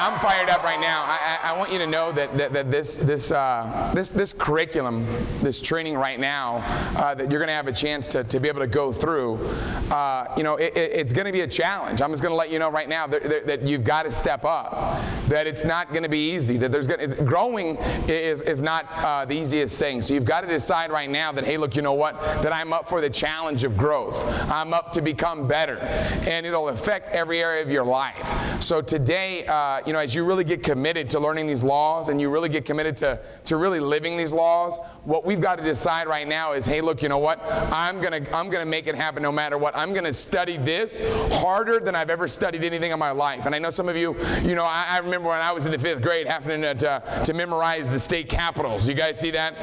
I'm fired up right now. I want you to know that this curriculum, this training right now, that you're going to have a chance to be able to go through, it's going to be a challenge. I'm just going to let you know right now that you've got to step up. That it's not going to be easy. That growing is not the easiest thing. So you've got to decide right now that, hey, look, you know what? That I'm up for the challenge of growth. I'm up to become better, and it'll affect every area of your life. So today, as you really get committed to learning these laws, and you really get committed to really living these laws, what we've got to decide right now is, hey, look, you know what? I'm gonna make it happen no matter what. I'm gonna study this harder than I've ever studied anything in my life. And I know some of you, I remember when I was in the 5th grade having to memorize the state capitals. You guys see that?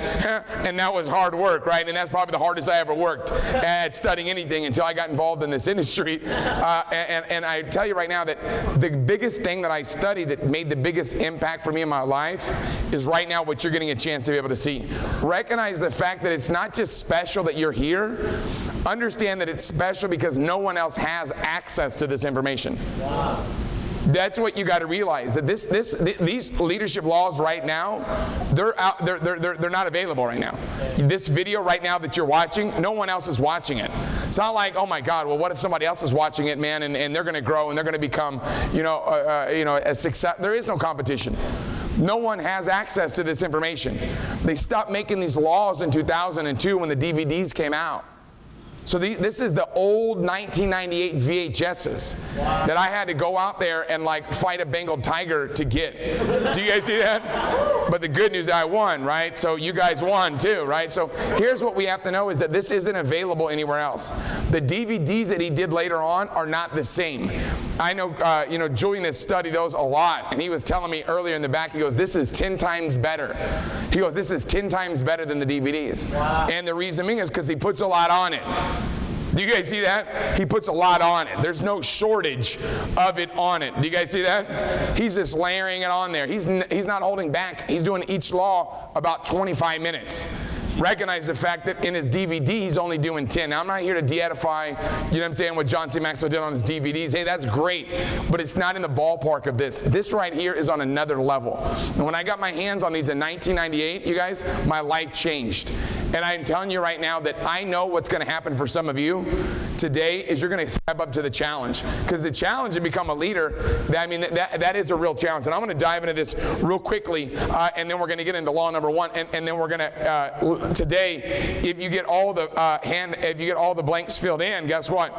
And that was hard work, right? And that's probably the hardest I ever worked at studying anything until I got involved in this industry. And I tell you right now that the biggest thing that I studied that made the biggest impact for me in my life is right now what you're getting a chance to be able to see. Recognize the fact that it's not just special that you're here. Understand that it's special because no one else has access to this information. Wow. That's what you got to realize, that these leadership laws right now, they're not available right now. This video right now that you're watching, no one else is watching it. It's not like, oh my God, well, what if somebody else is watching it, man, and they're going to grow and they're going to become, a success. There is no competition. No one has access to this information. They stopped making these laws in 2002 when the DVDs came out. So this is the old 1998 VHSs that I had to go out there and fight a Bengal tiger to get. Do you guys see that? But the good news, I won, right? So you guys won too, right? So here's what we have to know is that this isn't available anywhere else. The DVDs that he did later on are not the same. I know, Julian has studied those a lot, and he was telling me earlier in the back, he goes, this is 10 times better. He goes, this is 10 times better than the DVDs. Wow. And the reason being is because he puts a lot on it. Do you guys see that? He puts a lot on it. There's no shortage of it on it. Do you guys see that? He's just layering it on there. He's not holding back. He's doing each law about 25 minutes. Recognize the fact that in his DVD, he's only doing 10. Now, I'm not here to de-edify, what John C. Maxwell did on his DVDs. Hey, that's great, but it's not in the ballpark of this. This right here is on another level. And when I got my hands on these in 1998, you guys, my life changed. And I'm telling you right now that I know what's going to happen for some of you today is you're going to step up to the challenge. Because the challenge to become a leader, that is a real challenge. And I'm going to dive into this real quickly, and then we're going to get into law number 1, and then we're going to today, if you get all the blanks filled in, guess what?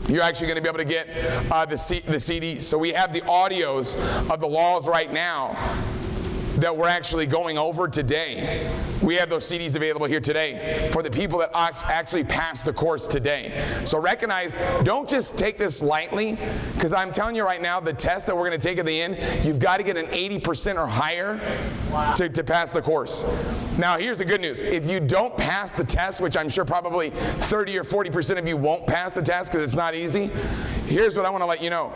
You're actually going to be able to get the CDs. So we have the audios of the laws right now that we're actually going over today. We have those CDs available here today for the people that actually pass the course today. So recognize, don't just take this lightly, because I'm telling you right now, the test that we're going to take at the end, you've got to get an 80% or higher to pass the course. Now, here's the good news. If you don't pass the test, which I'm sure probably 30 or 40% of you won't pass the test because it's not easy, here's what I want to let you know.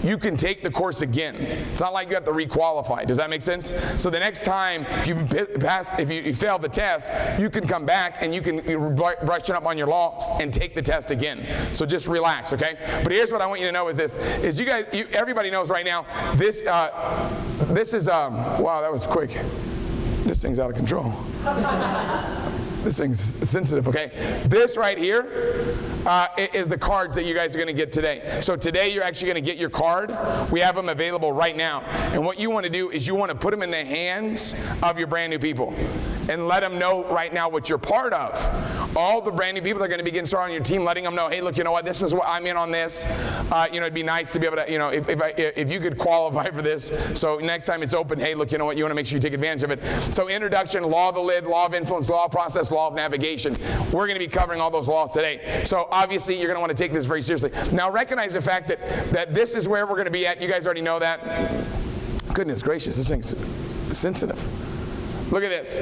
You can take the course again. It's not like you have to requalify. Does that make sense? So the next time, if you fail the test, you can come back and you can brush up on your laws and take the test again. So just relax, okay? But here's what I want you to know is this: is everybody knows right now. This is wow, that was quick. This thing's out of control. This thing's sensitive, okay? This right here is the cards that you guys are going to get today. So today you're actually going to get your card. We have them available right now. And what you want to do is you want to put them in the hands of your brand new people and let them know right now what you're part of. All the brand new people that are going to be getting started on your team, letting them know, hey, look, you know what, this is what I'm in on this. It'd be nice to be able to, if you could qualify for this. So next time it's open, hey, look, you know what, you want to make sure you take advantage of it. So introduction, law of the lid, law of influence, law of process, law of navigation. We're going to be covering all those laws today. So obviously you're going to want to take this very seriously. Now recognize the fact that this is where we're going to be at. You guys already know that. Goodness gracious, this thing's sensitive. Look at this.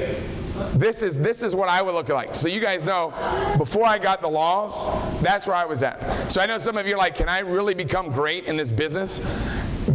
This is what I would look like. So you guys know, before I got the laws, that's where I was at. So I know some of you are like, can I really become great in this business?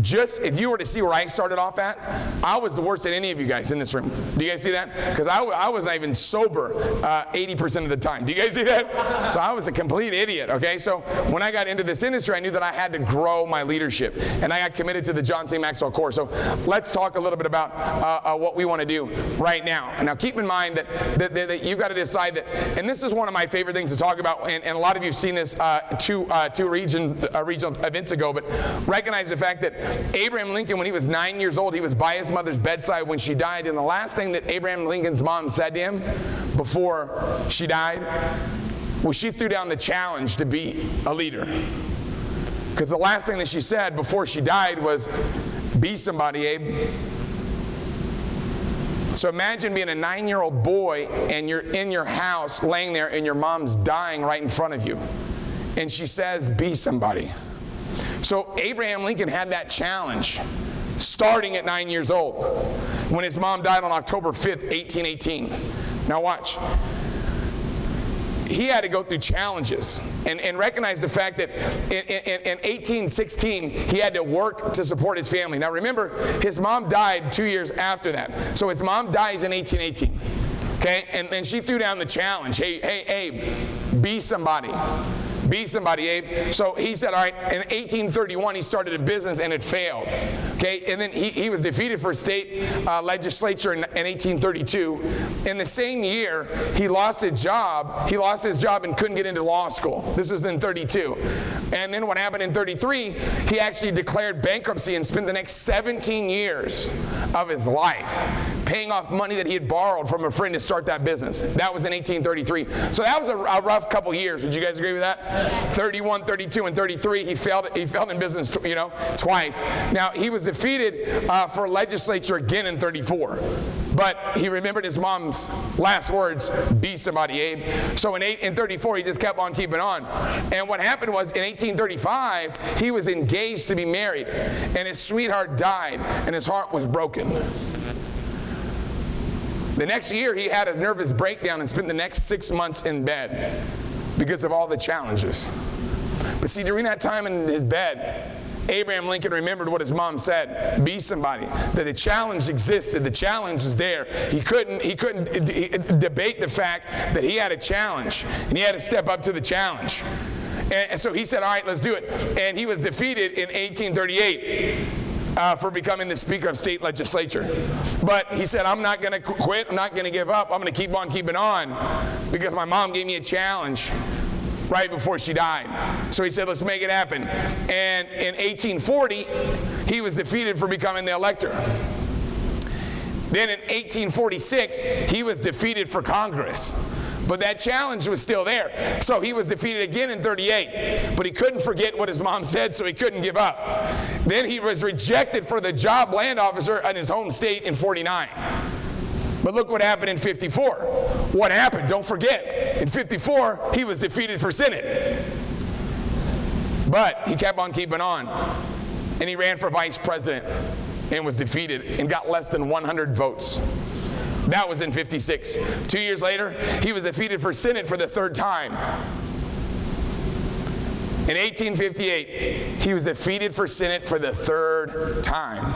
just if you were to see where I started off at, I was the worst than any of you guys in this room. Do you guys see that? Because I was not even sober 80% of the time. Do you guys see that? So I was a complete idiot, okay? So when I got into this industry, I knew that I had to grow my leadership. And I got committed to the John C. Maxwell course. So let's talk a little bit about what we want to do right now. And now keep in mind that you've got to decide that, and this is one of my favorite things to talk about, and a lot of you have seen this two regional events ago, but recognize the fact that Abraham Lincoln, when he was 9 years old, he was by his mother's bedside when she died, and the last thing that Abraham Lincoln's mom said to him before she died was she threw down the challenge to be a leader. Because the last thing that she said before she died was, be somebody, Abe. So imagine being a 9-year-old boy and you're in your house laying there and your mom's dying right in front of you. And she says, be somebody. So Abraham Lincoln had that challenge starting at 9 years old when his mom died on October 5th, 1818. Now watch. He had to go through challenges and recognize the fact that in 1816, he had to work to support his family. Now remember, his mom died 2 years after that. So his mom dies in 1818. Okay, and she threw down the challenge. Hey, Abe, be somebody. Be somebody, Abe. So he said, all right, in 1831, he started a business and it failed. Okay, and then he was defeated for state legislature in 1832. In the same year, he lost his job. He lost his job and couldn't get into law school. This was in 32. And then what happened in 33, he actually declared bankruptcy and spent the next 17 years of his life paying off money that he had borrowed from a friend to start that business. That was in 1833. So that was a rough couple years. Would you guys agree with that? 31, 32, and 33, he failed in business, twice. Now, he was defeated for legislature again in 34. But he remembered his mom's last words, be somebody, Abe. So in 34, he just kept on keeping on. And what happened was, in 1835, he was engaged to be married. And his sweetheart died, and his heart was broken. The next year, he had a nervous breakdown and spent the next 6 months in bed because of all the challenges. But see, during that time in his bed, Abraham Lincoln remembered what his mom said, be somebody, that the challenge existed, the challenge was there. He couldn't debate the fact that he had a challenge, and he had to step up to the challenge. And so he said, all right, let's do it. And he was defeated in 1838. For becoming the Speaker of State Legislature. But he said, I'm not going to quit, I'm not going to give up, I'm going to keep on keeping on because my mom gave me a challenge right before she died. So he said, let's make it happen. And in 1840, he was defeated for becoming the elector. Then in 1846, he was defeated for Congress. But that challenge was still there. So he was defeated again in 38. But he couldn't forget what his mom said, so he couldn't give up. Then he was rejected for the job land officer in his home state in 49. But look what happened in 54. What happened? Don't forget. In 54, he was defeated for Senate. But he kept on keeping on. And he ran for vice president and was defeated and got less than 100 votes. That was in 56. 2 years later, he was defeated for Senate for the third time. In 1858, he was defeated for Senate for the third time.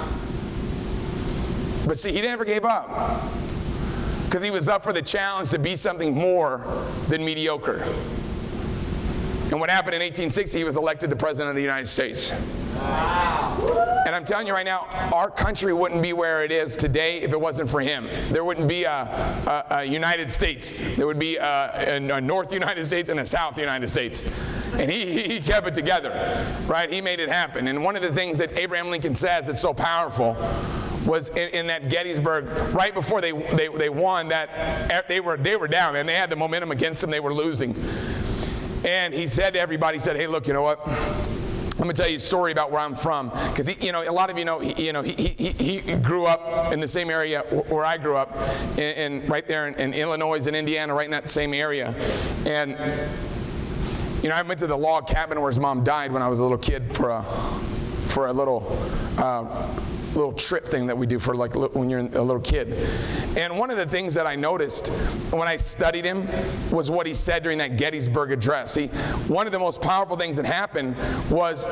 But see, he never gave up because he was up for the challenge to be something more than mediocre. And what happened in 1860, he was elected the President of the United States. Wow. And I'm telling you right now, our country wouldn't be where it is today if it wasn't for him. There wouldn't be a United States. There would be a North United States and a South United States. And he kept it together, right? He made it happen. And one of the things that Abraham Lincoln says that's so powerful was in that Gettysburg, right before they won, that they were down, and they had the momentum against them. They were losing. And he said to everybody, he said, hey, look, you know what? I'm going to tell you a story about where I'm from, because a lot of you know, he grew up in the same area where I grew up, right there in Illinois and Indiana, right in that same area. And I went to the log cabin where his mom died when I was a little kid for a little little trip thing that we do for like when you're a little kid. And one of the things that I noticed when I studied him was what he said during that Gettysburg Address. See, one of the most powerful things that happened was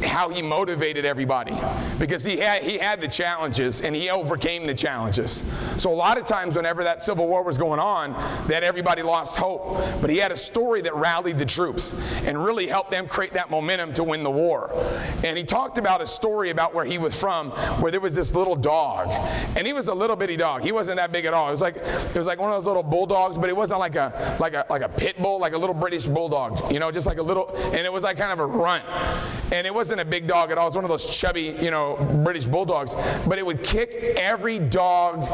how he motivated everybody, because he had the challenges and he overcame the challenges. So a lot of times whenever that Civil War was going on, that everybody lost hope. But he had a story that rallied the troops and really helped them create that momentum to win the war. And he talked about a story about where he was from, where there was this little dog, and he was a little bitty dog. He wasn't that big at all. It was like one of those little bulldogs, but it wasn't like a pit bull, like a little British bulldog, you know, just like a little, and it was like kind of a runt. And it wasn't a big dog at all. It was one of those chubby, you know, British bulldogs. But it would kick every dog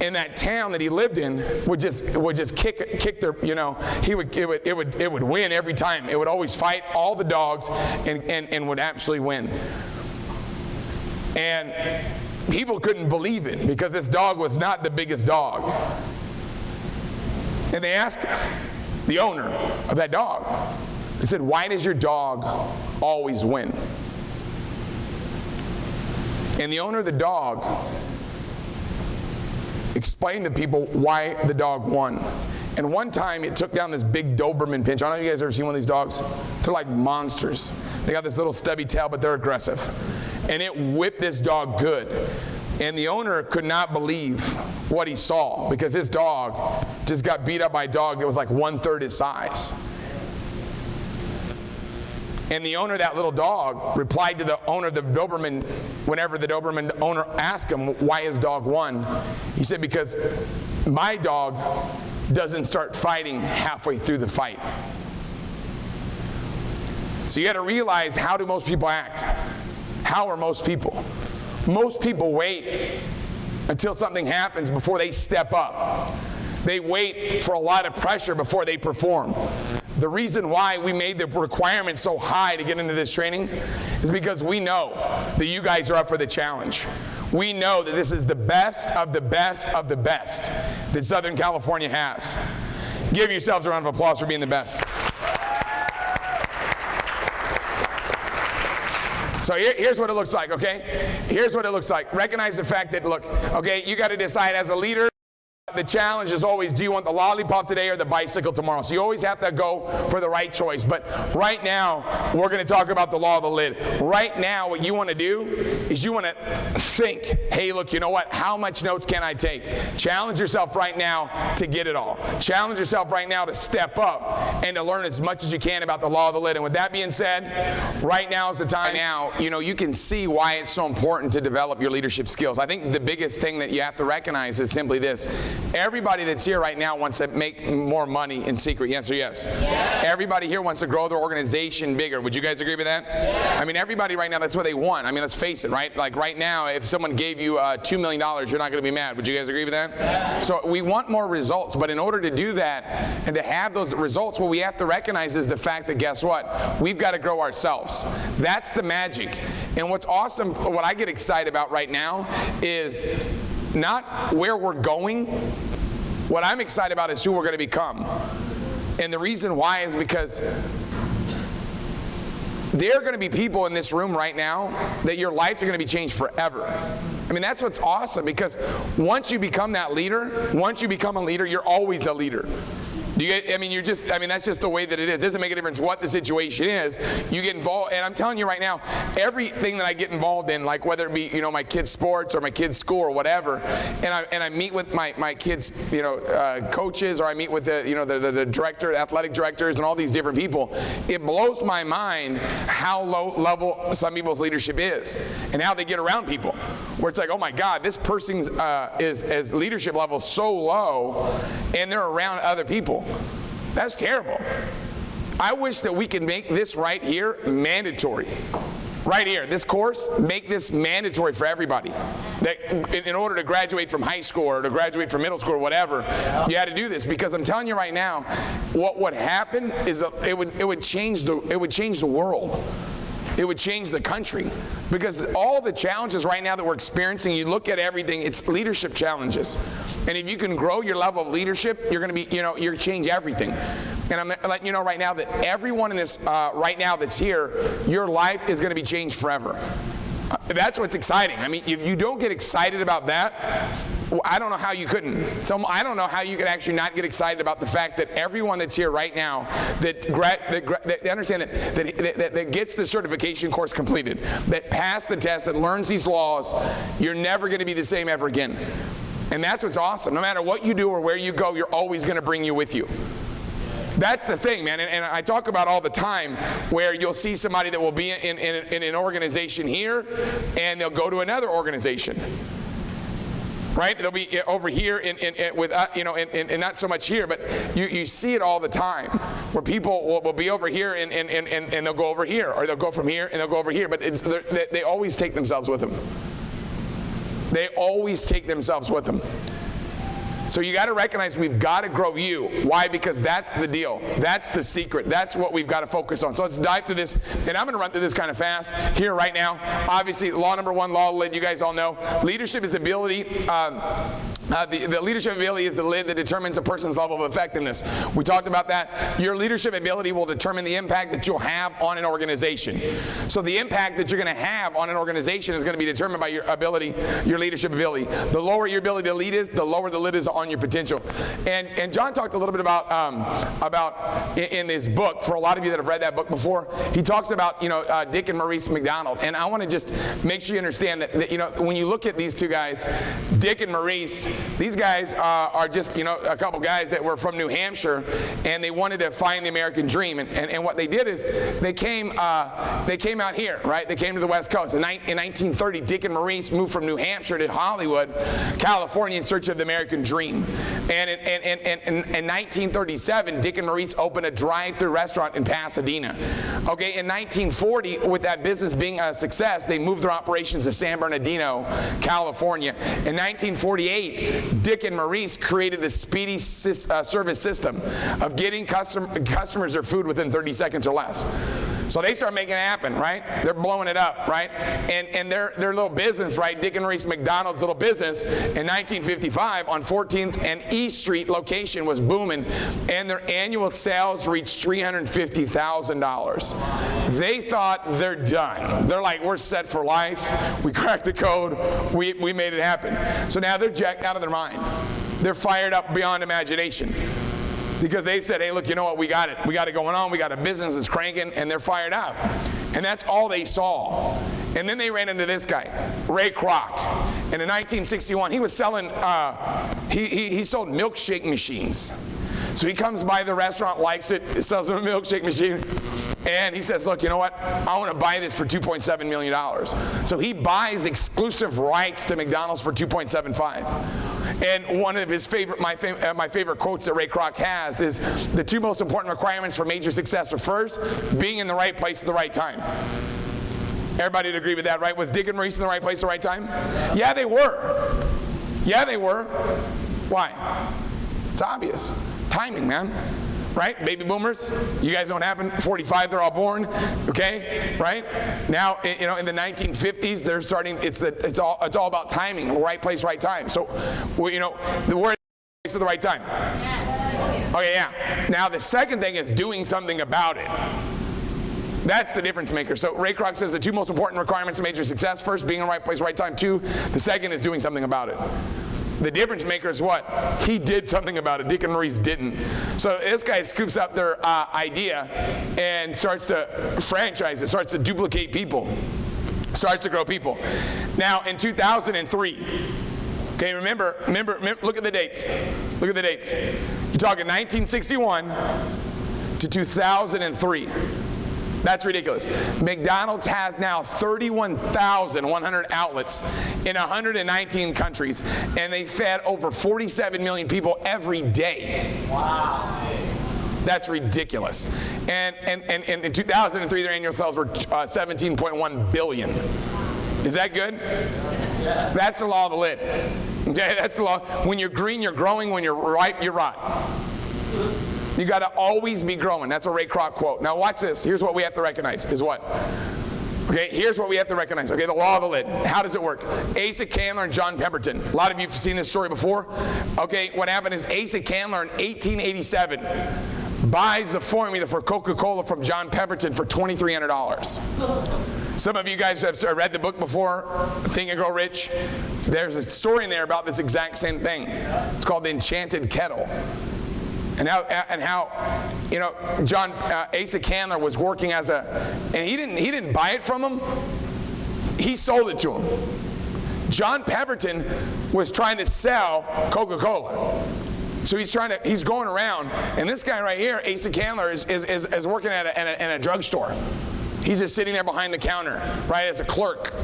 in that town that he lived in would just kick their, you know, it would win every time. It would always fight all the dogs and would absolutely win. And people couldn't believe it because this dog was not the biggest dog. And they asked the owner of that dog, they said, "Why does your dog always win?" And the owner of the dog explained to people why the dog won. And one time it took down this big Doberman pincher. I don't know if you guys ever seen one of these dogs. They're like monsters. They got this little stubby tail, but they're aggressive. And it whipped this dog good. And the owner could not believe what he saw, because his dog just got beat up by a dog that was like 1/3 his size. And the owner of that little dog replied to the owner of the Doberman, whenever the Doberman owner asked him why his dog won, he said, "Because my dog doesn't start fighting halfway through the fight." So you got to realize, how do most people act? How are most people? Most people wait until something happens before they step up. They wait for a lot of pressure before they perform. The reason why we made the requirements so high to get into this training is because we know that you guys are up for the challenge. We know that this is the best of the best of the best that Southern California has. Give yourselves a round of applause for being the best. So here's what it looks like, okay? Here's what it looks like. Recognize the fact that, look, okay, you got to decide as a leader. The challenge is always, do you want the lollipop today or the bicycle tomorrow? So you always have to go for the right choice. But right now, we're going to talk about the law of the lid. Right now, what you want to do is you want to think, hey, look, you know what? How much notes can I take? Challenge yourself right now to get it all. Challenge yourself right now to step up and to learn as much as you can about the law of the lid. And with that being said, right now is the time. Now, you know, you can see why it's so important to develop your leadership skills. I think the biggest thing that you have to recognize is simply this. Everybody that's here right now wants to make more money in secret. Yes or yes? Yes. Everybody here wants to grow their organization bigger. Would you guys agree with that? Yes. I mean, everybody right now, that's what they want. I mean, let's face it, right? Like right now, if someone gave you $2 million, you're not going to be mad. Would you guys agree with that? Yes. So we want more results, but in order to do that and to have those results, what we have to recognize is the fact that, guess what? We've got to grow ourselves. That's the magic. And what's awesome, what I get excited about right now is not where we're going. What I'm excited about is who we're going to become. And the reason why is because there are going to be people in this room right now that your lives are going to be changed forever. I mean, that's what's awesome, because once you become that leader, once you become a leader, you're always a leader. That's just the way that it is. It doesn't make a difference what the situation is. You get involved, and I'm telling you right now, everything that I get involved in, like whether it be, you know, my kids' sports or my kids' school or whatever, and I meet with my kids', you know, coaches, or I meet with the director, athletic directors, and all these different people. It blows my mind how low level some people's leadership is, and how they get around people, where it's like, oh my God, this person's is leadership level so low, and they're around other people. That's terrible. I wish that we could make this right here mandatory. Right here, this course, make this mandatory for everybody. That in order to graduate from high school or to graduate from middle school or whatever, you had to do this, because I'm telling you right now, what would happen is it would change the world. It would change the country, because all the challenges right now that we're experiencing, you look at everything, it's leadership challenges. And if you can grow your level of leadership, you're going to be, you're going to change everything. And I'm letting you know right now that everyone in this right now that's here, your life is going to be changed forever. That's what's exciting. I mean, if you don't get excited about that, well, I don't know how you couldn't. So I don't know how you could actually not get excited about the fact that everyone that's here right now that understand that gets the certification course completed, that passed the test, that learns these laws, you're never going to be the same ever again. And that's what's awesome. No matter what you do or where you go, you're always going to bring you with you. That's the thing, man, and I talk about all the time where you'll see somebody that will be in an organization here, and they'll go to another organization. Right? They'll be over here with and not so much here, but you see it all the time where people will be over here and they'll go over here, or they'll go from here and they'll go over here, but they always take themselves with them. They always take themselves with them. So you got to recognize we've got to grow you. Why? Because that's the deal. That's the secret. That's what we've got to focus on. So let's dive through this, and I'm going to run through this kind of fast here right now. Obviously, law number one, law lid, you guys all know. Leadership is the ability. The leadership ability is the lid that determines a person's level of effectiveness. We talked about that. Your leadership ability will determine the impact that you'll have on an organization. So the impact that you're going to have on an organization is going to be determined by your ability, your leadership ability. The lower your ability to lead is, the lower the lid is on your potential. And John talked a little bit about in his book, for a lot of you that have read that book before, he talks about, Dick and Maurice McDonald. And I want to just make sure you understand that, when you look at these two guys, Dick and Maurice, these guys are just, a couple guys that were from New Hampshire, and they wanted to find the American dream. And what they did is they came out here, right? They came to the West Coast. In 1930, Dick and Maurice moved from New Hampshire to Hollywood, California, in search of the American dream. And in 1937, Dick and Maurice opened a drive-through restaurant in Pasadena. Okay, in 1940, with that business being a success, they moved their operations to San Bernardino, California. In 1948, Dick and Maurice created the speedy service system of getting customers their food within 30 seconds or less. So they start making it happen, right? They're blowing it up, right? And their little business, right, Dick and Maurice McDonald's little business in 1955 on 14th and East Street location was booming, and their annual sales reached $350,000. They thought they're done. They're like, we're set for life. We cracked the code. We made it happen. So now they're jacked out of their mind. They're fired up beyond imagination. Because they said, hey, look, you know what, we got it. We got it going on. We got a business that's cranking, and they're fired up. And that's all they saw. And then they ran into this guy, Ray Kroc. And in 1961, he was selling, he sold milkshake machines. So he comes by the restaurant, likes it, sells him a milkshake machine, and he says, look, you know what? I want to buy this for $2.7 million. So he buys exclusive rights to McDonald's for $2.75. And one of his my favorite quotes that Ray Kroc has is, the two most important requirements for major success are, first, being in the right place at the right time. Everybody would agree with that, right? Was Dick and Maurice in the right place at the right time? Yeah, they were. Yeah, they were. Why? It's obvious. Timing, man. Right? Baby boomers, you guys know what happened. 45, they're all born. Okay? Right? Now, in the 1950s, they're starting. It's all about timing. Right place, right time. So, we're at the place at the right time. Okay, yeah. Now, the second thing is doing something about it. That's the difference maker. So Ray Kroc says the two most important requirements of major success: first, being in the right place, right time. Two, the second is doing something about it. The difference maker is what? He did something about it. Dick and Maurice didn't. So this guy scoops up their idea and starts to franchise it, starts to duplicate people, starts to grow people. Now, in 2003, okay, remember, look at the dates. Look at the dates. You're talking 1961 to 2003. That's ridiculous. McDonald's has now 31,100 outlets in 119 countries, and they fed over 47 million people every day. Wow. That's ridiculous. And in 2003, their annual sales were 17.1 billion. Is that good? Yeah. That's the law of the lid. Okay, that's the law. When you're green, you're growing. When you're ripe, you're rot. You got to always be growing. That's a Ray Kroc quote. Now watch this. Here's what we have to recognize is what? Okay, here's what we have to recognize. Okay, the law of the lid. How does it work? Asa Candler and John Pemberton. A lot of you have seen this story before. Okay, what happened is Asa Candler in 1887 buys the formula for Coca-Cola from John Pemberton for $2,300. Some of you guys have read the book before, Think and Grow Rich. There's a story in there about this exact same thing. It's called The Enchanted Kettle. And how you know, John Asa Candler was working and he didn't buy it from him. He sold it to him. John Pemberton was trying to sell Coca-Cola. So he's going around, and this guy right here, Asa Candler, is working at a drugstore. He's just sitting there behind the counter, right, as a clerk.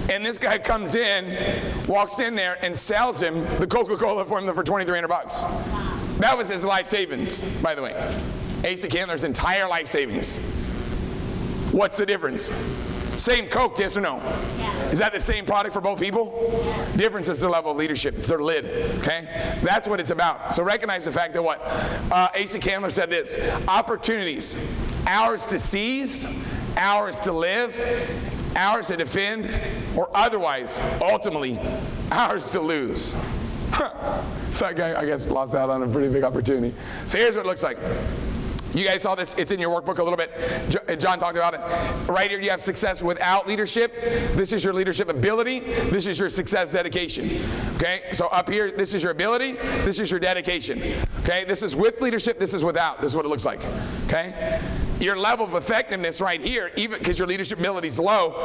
And this guy comes in, walks in there, and sells him the Coca-Cola for $2,300. That was his life savings, by the way. Asa Candler's entire life savings. What's the difference? Same Coke, yes or no? Yeah. Is that the same product for both people? Yeah. Difference is their level of leadership. It's their lid, okay? That's what it's about. So recognize the fact that what? Asa Candler said this: opportunities, ours to seize, ours to live, ours to defend, or otherwise, ultimately, ours to lose. So I guess lost out on a pretty big opportunity. So here's what it looks like. You guys saw this. It's in your workbook a little bit. John talked about it. Right here you have success without leadership. This is your leadership ability. This is your success dedication. Okay? So up here, this is your ability. This is your dedication. Okay? This is with leadership. This is without. This is what it looks like. Okay? Your level of effectiveness right here, even because your leadership ability is low,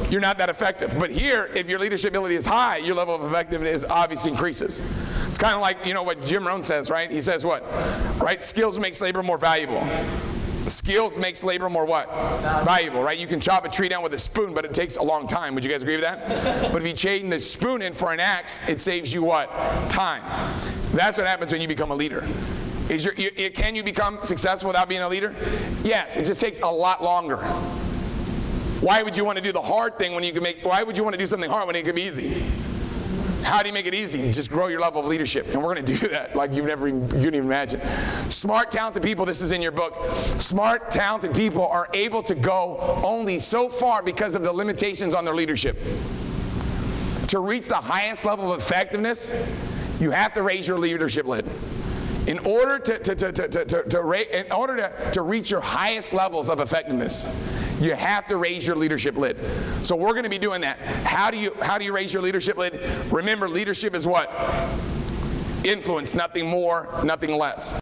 you're not that effective. But here, if your leadership ability is high, your level of effectiveness obviously increases. It's kind of like, you know, what Jim Rohn says, right? He says what? Right? Skills makes labor more valuable. Skills makes labor more what? Valuable, right? You can chop a tree down with a spoon, but it takes a long time. Would you guys agree with that? But if you chain the spoon in for an axe, it saves you what? Time. That's what happens when you become a leader. Can you become successful without being a leader? Yes, it just takes a lot longer. Why would you want to do the hard thing when you can why would you want to do something hard when it could be easy? How do you make it easy? Just grow your level of leadership. And we're going to do that like you couldn't even imagine. Smart, talented people, this is in your book. Smart, talented people are able to go only so far because of the limitations on their leadership. To reach the highest level of effectiveness, you have to raise your leadership lid. In order to reach your highest levels of effectiveness, you have to raise your leadership lid. So we're going to be doing that. How do you raise your leadership lid? Remember, leadership is what? Influence, nothing more, nothing less.